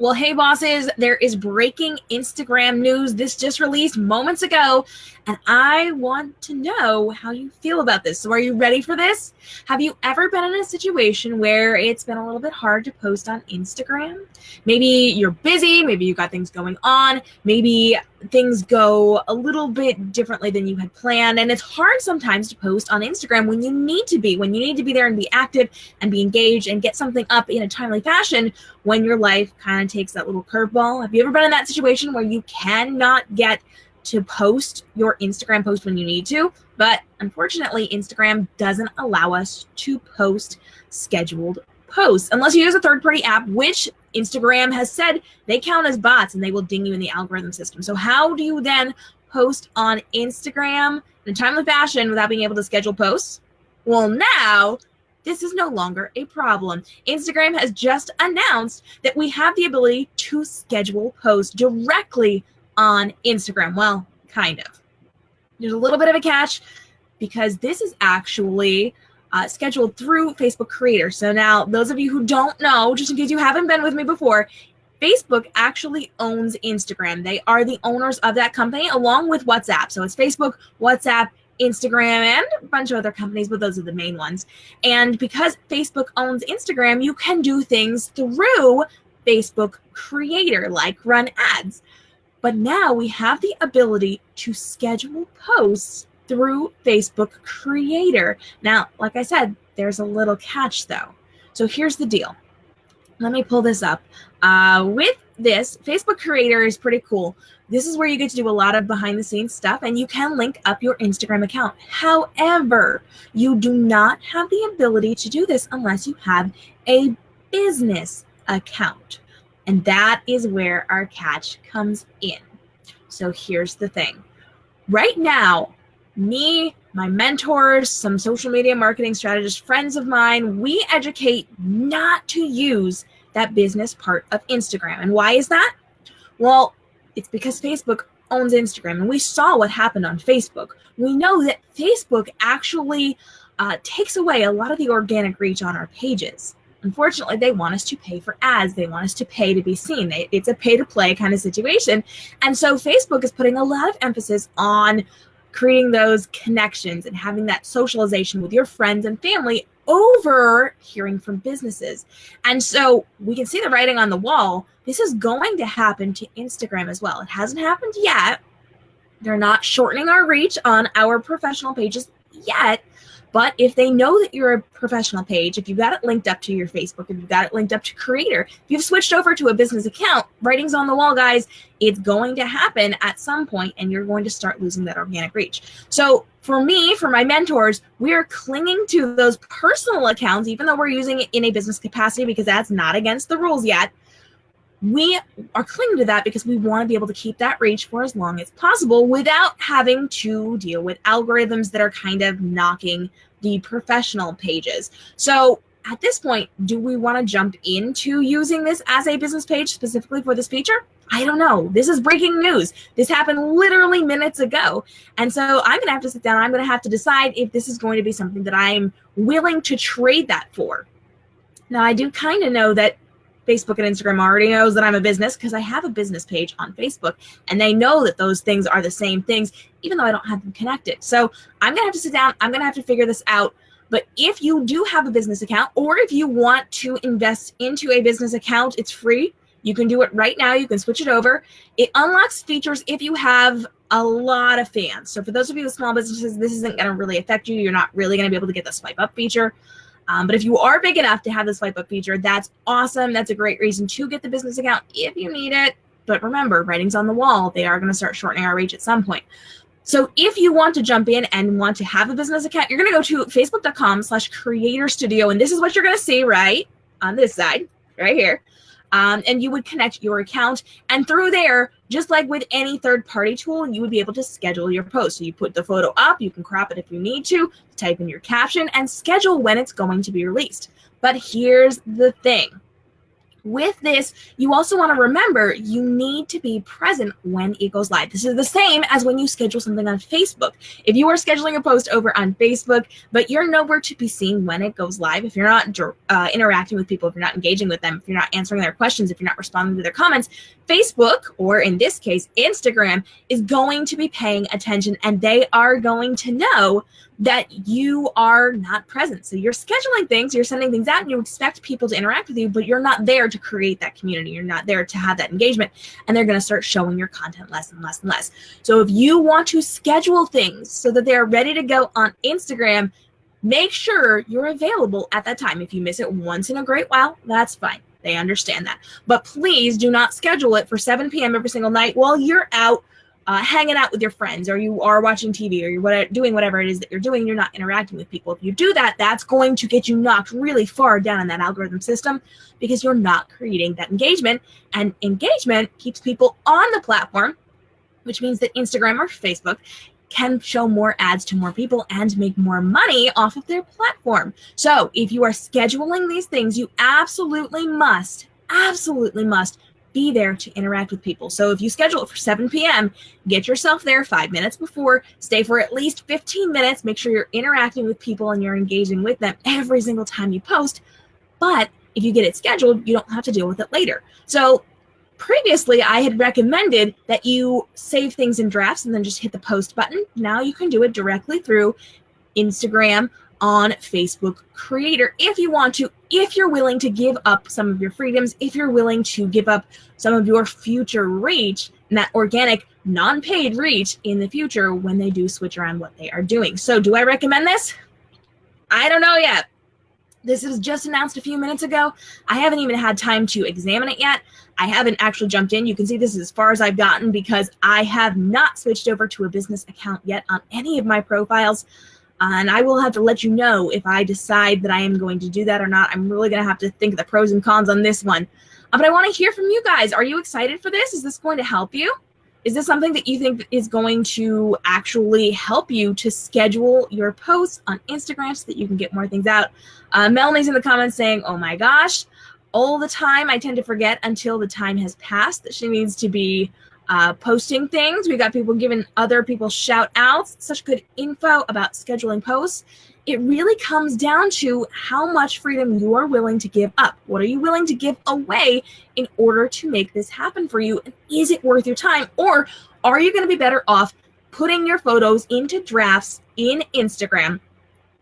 Well, hey bosses, there is breaking Instagram news. This just released moments ago, and I want to know how you feel about this. So are you ready for this? Have you ever been in a situation where it's been a little bit hard to post on Instagram? Maybe you're busy, maybe you got things going on, maybe things go a little bit differently than you had planned, and it's hard sometimes to post on Instagram when you need to be there and be active and be engaged and get something up in a timely fashion when your life kind of takes that little curveball. Have you ever been in that situation where you cannot get to post your Instagram post when you need to? But unfortunately, Instagram doesn't allow us to post scheduled posts unless you use a third-party app, which Instagram has said they count as bots and they will ding you in the algorithm system. So how do you then post on Instagram in a timely fashion without being able to schedule posts? Well, now this is no longer a problem. Instagram has just announced that we have the ability to schedule posts directly on Instagram. Well, kind of. There's a little bit of a catch because this is actually scheduled through Facebook Creator. So now, those of you who don't know, just in case you haven't been with me before, Facebook actually owns Instagram. They are the owners of that company along with WhatsApp. So it's Facebook, WhatsApp, Instagram, and a bunch of other companies, but those are the main ones. And because Facebook owns Instagram, you can do things through Facebook Creator, like run ads. But now we have the ability to schedule posts through Facebook Creator. Now, like I said, there's a little catch though. So here's the deal. Let me pull this up. With this, Facebook Creator is pretty cool. This is where you get to do a lot of behind the scenes stuff and you can link up your Instagram account. However, you do not have the ability to do this unless you have a business account. And that is where our catch comes in. So here's the thing. Right now, me, my mentors, some social media marketing strategists, friends of mine, we educate not to use that business part of Instagram. And why is that? Well, it's because Facebook owns Instagram, and we saw what happened on Facebook. We know that Facebook actually takes away a lot of the organic reach on our pages. Unfortunately, they want us to pay for ads. They want us to pay to be seen. It's a pay-to-play kind of situation. And so Facebook is putting a lot of emphasis on creating those connections and having that socialization with your friends and family over hearing from businesses. And so we can see the writing on the wall. This is going to happen to Instagram as well. It hasn't happened yet. They're not shortening our reach on our professional pages yet. But if they know that you're a professional page, if you've got it linked up to your Facebook, if you've got it linked up to Creator, if you've switched over to a business account, writing's on the wall, guys. It's going to happen at some point, and you're going to start losing that organic reach. So for me, for my mentors, we're clinging to those personal accounts, even though we're using it in a business capacity because that's not against the rules yet. We are clinging to that because we want to be able to keep that reach for as long as possible without having to deal with algorithms that are kind of knocking the professional pages. So at this point, do we want to jump into using this as a business page specifically for this feature? I don't know. This is breaking news. This happened literally minutes ago. And so I'm going to have to sit down. I'm going to have to decide if this is going to be something that I'm willing to trade that for. Now, I do kind of know that Facebook and Instagram already knows that I'm a business because I have a business page on Facebook, and they know that those things are the same things, even though I don't have them connected. So I'm going to have to sit down. I'm going to have to figure this out. But if you do have a business account, or if you want to invest into a business account, it's free. You can do it right now. You can switch it over. It unlocks features if you have a lot of fans. So for those of you with small businesses, this isn't going to really affect you. You're not really going to be able to get the swipe up feature. But if you are big enough to have the swipe up feature, that's awesome. That's a great reason to get the business account if you need it. But remember, writing's on the wall. They are going to start shortening our reach at some point. So if you want to jump in and want to have a business account, you're going to go to facebook.com/creator studio. And this is what you're going to see right on this side, right here. And you would connect your account. And through there, just like with any third-party tool, you would be able to schedule your post. So you put the photo up, you can crop it if you need to, type in your caption, and schedule when it's going to be released. But here's the thing. With this, you also want to remember you need to be present when it goes live. This is the same as when you schedule something on Facebook. If you are scheduling a post over on Facebook, but you're nowhere to be seen when it goes live, if you're not interacting with people, if you're not engaging with them, if you're not answering their questions, if you're not responding to their comments, Facebook, or in this case, Instagram, is going to be paying attention, and they are going to know that you are not present. So you're scheduling things, you're sending things out, and you expect people to interact with you, but you're not there to create that community. You're not there to have that engagement, and they're going to start showing your content less and less and less. So if you want to schedule things so that they're ready to go on Instagram, make sure you're available at that time. If you miss it once in a great while, that's fine. They understand that. But please do not schedule it for 7 p.m. every single night while you're out hanging out with your friends, or you are watching TV, or you're doing whatever it is that you're doing. You're not interacting with people. If you do that, that's going to get you knocked really far down in that algorithm system because you're not creating that engagement. And engagement keeps people on the platform, which means that Instagram or Facebook can show more ads to more people and make more money off of their platform. So if you are scheduling these things, you absolutely must be there to interact with people. So if you schedule it for 7 p.m., get yourself there 5 minutes before, stay for at least 15 minutes, make sure you're interacting with people and you're engaging with them every single time you post. But if you get it scheduled, you don't have to deal with it later. So previously, I had recommended that you save things in drafts and then just hit the post button. Now you can do it directly through Instagram on Facebook Creator if you want to, if you're willing to give up some of your freedoms, if you're willing to give up some of your future reach and that organic, non-paid reach in the future when they do switch around what they are doing. So do I recommend this? I don't know yet. This was just announced a few minutes ago. I haven't even had time to examine it yet. I haven't actually jumped in. You can see this is as far as I've gotten because I have not switched over to a business account yet on any of my profiles. And I will have to let you know if I decide that I am going to do that or not. I'm really going to have to think of the pros and cons on this one. But I want to hear from you guys. Are you excited for this? Is this going to help you? Is this something that you think is going to actually help you to schedule your posts on Instagram so that you can get more things out? Melanie's in the comments saying, oh my gosh, all the time I tend to forget until the time has passed that she needs to be posting things. We got people giving other people shout outs. Such good info about scheduling posts. It really comes down to how much freedom you are willing to give up. What are you willing to give away in order to make this happen for you? And is it worth your time? Or are you going to be better off putting your photos into drafts in Instagram,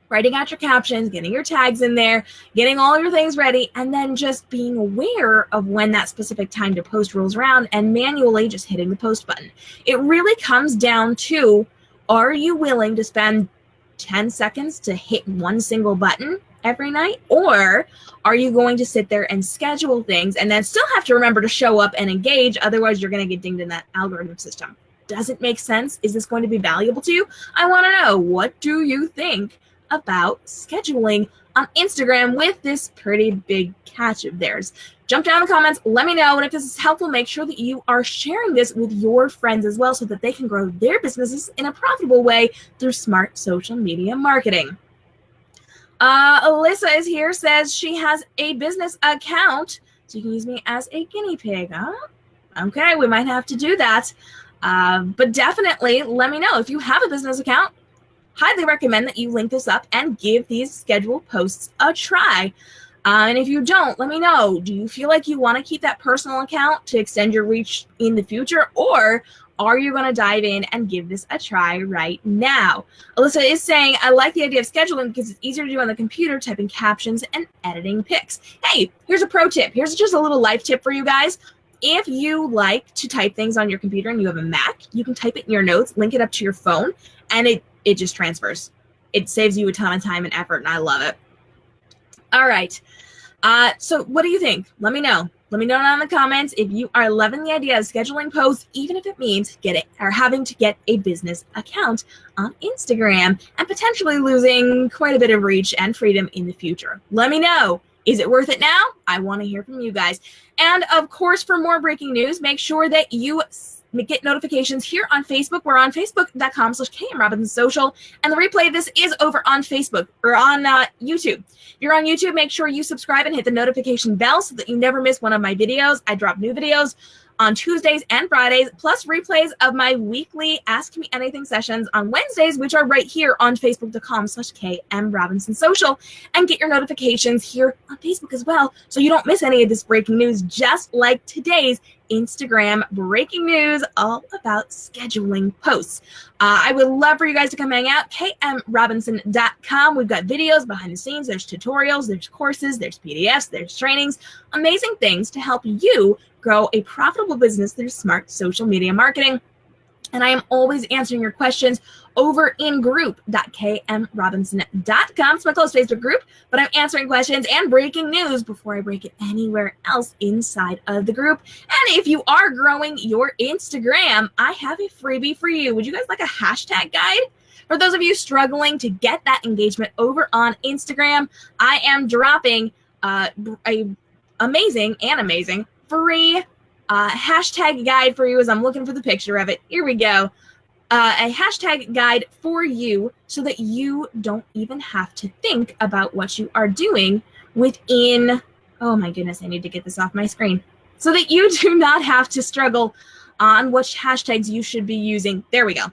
writing out your captions, getting your tags in there, getting all your things ready, and then just being aware of when that specific time to post rolls around and manually just hitting the post button? It really comes down to, are you willing to spend 10 seconds to hit one single button every night? Or are you going to sit there and schedule things and then still have to remember to show up and engage? Otherwise, you're going to get dinged in that algorithm system. Does it make sense? Is this going to be valuable to you? I want to know, what do you think about scheduling on Instagram with this pretty big catch of theirs? Jump down in the comments, let me know, and if this is helpful, make sure that you are sharing this with your friends as well so that they can grow their businesses in a profitable way through smart social media marketing. Alyssa is here, says she has a business account, so you can use me as a guinea pig. Okay, we might have to do that, but definitely let me know if you have a business account. Highly recommend that you link this up and give these scheduled posts a try. And if you don't, let me know. Do you feel like you want to keep that personal account to extend your reach in the future? Or are you going to dive in and give this a try right now? Alyssa is saying, I like the idea of scheduling because it's easier to do on the computer, typing captions and editing pics. Hey, here's a pro tip. Here's just a little life tip for you guys. If you like to type things on your computer and you have a Mac, you can type it in your notes, link it up to your phone, and it just transfers. It saves you a ton of time and effort, and I love it. All right. So what do you think? Let me know. Let me know down in the comments if you are loving the idea of scheduling posts, even if it means having to get a business account on Instagram and potentially losing quite a bit of reach and freedom in the future. Let me know. Is it worth it now? I want to hear from you guys. And of course, for more breaking news, make sure that you get notifications here on Facebook. We're on facebook.com/KMRobinsonSocial. And the replay of this is over on Facebook or on YouTube. If you're on YouTube, make sure you subscribe and hit the notification bell so that you never miss one of my videos. I drop new videos on Tuesdays and Fridays, plus replays of my weekly Ask Me Anything sessions on Wednesdays, which are right here on facebook.com/KMRobinsonSocial. And get your notifications here on Facebook as well, so you don't miss any of this breaking news, just like today's Instagram breaking news all about scheduling posts. I would love for you guys to come hang out, kmrobinson.com. We've got videos behind the scenes, there's tutorials, there's courses, there's PDFs, there's trainings, amazing things to help you grow a profitable business through smart social media marketing. And I am always answering your questions over in group.kmrobinson.com. It's my closed Facebook group, but I'm answering questions and breaking news before I break it anywhere else inside of the group. And if you are growing your Instagram, I have a freebie for you. Would you guys like a hashtag guide? For those of you struggling to get that engagement over on Instagram, I am dropping a amazing free hashtag guide for you as I'm looking for the picture of it. Here we go. A hashtag guide for you so that you don't even have to think about what you are doing within, oh my goodness, I need to get this off my screen, so that you do not have to struggle on which hashtags you should be using. There we go.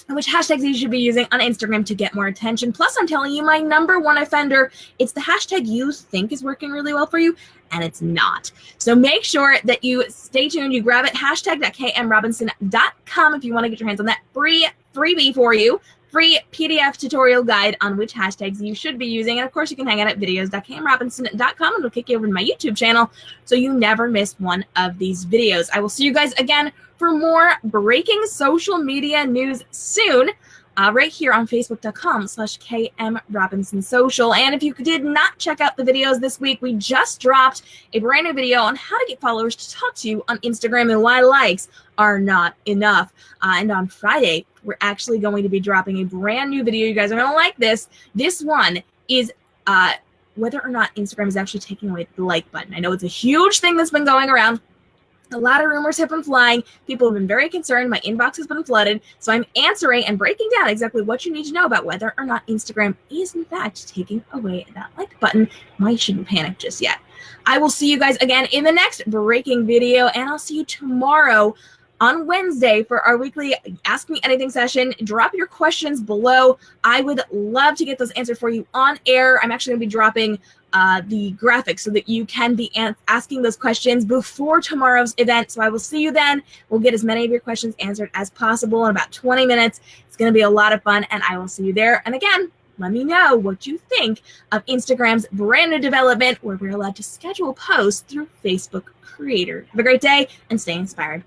Which hashtags you should be using on Instagram to get more attention. Plus, I'm telling you, my #1 offender, it's the hashtag you think is working really well for you, and it's not. So make sure that you stay tuned. You grab it, hashtag.kmrobinson.com if you want to get your hands on that free freebie for you. Free PDF tutorial guide on which hashtags you should be using. And of course, you can hang out at videos.kmrobinson.com and it'll kick you over to my YouTube channel so you never miss one of these videos. I will see you guys again for more breaking social media news soon, right here on facebook.com/KMRobinsonSocial. And if you did not check out the videos this week, we just dropped a brand new video on how to get followers to talk to you on Instagram and why likes are not enough. And on Friday, we're actually going to be dropping a brand new video. You guys are going to like this. This one is whether or not Instagram is actually taking away the like button. I know it's a huge thing that's been going around. A lot of rumors have been flying. People have been very concerned. My inbox has been flooded. So I'm answering and breaking down exactly what you need to know about whether or not Instagram is in fact taking away that like button. Why you shouldn't panic just yet. I will see you guys again in the next breaking video, and I'll see you tomorrow on Wednesday for our weekly Ask Me Anything session. Drop your questions below. I would love to get those answered for you on air. I'm actually going to be dropping the graphics so that you can be asking those questions before tomorrow's event. So I will see you then. We'll get as many of your questions answered as possible in about 20 minutes. It's going to be a lot of fun, and I will see you there. And again, let me know what you think of Instagram's brand new development where we're allowed to schedule posts through Facebook Creator. Have a great day and stay inspired.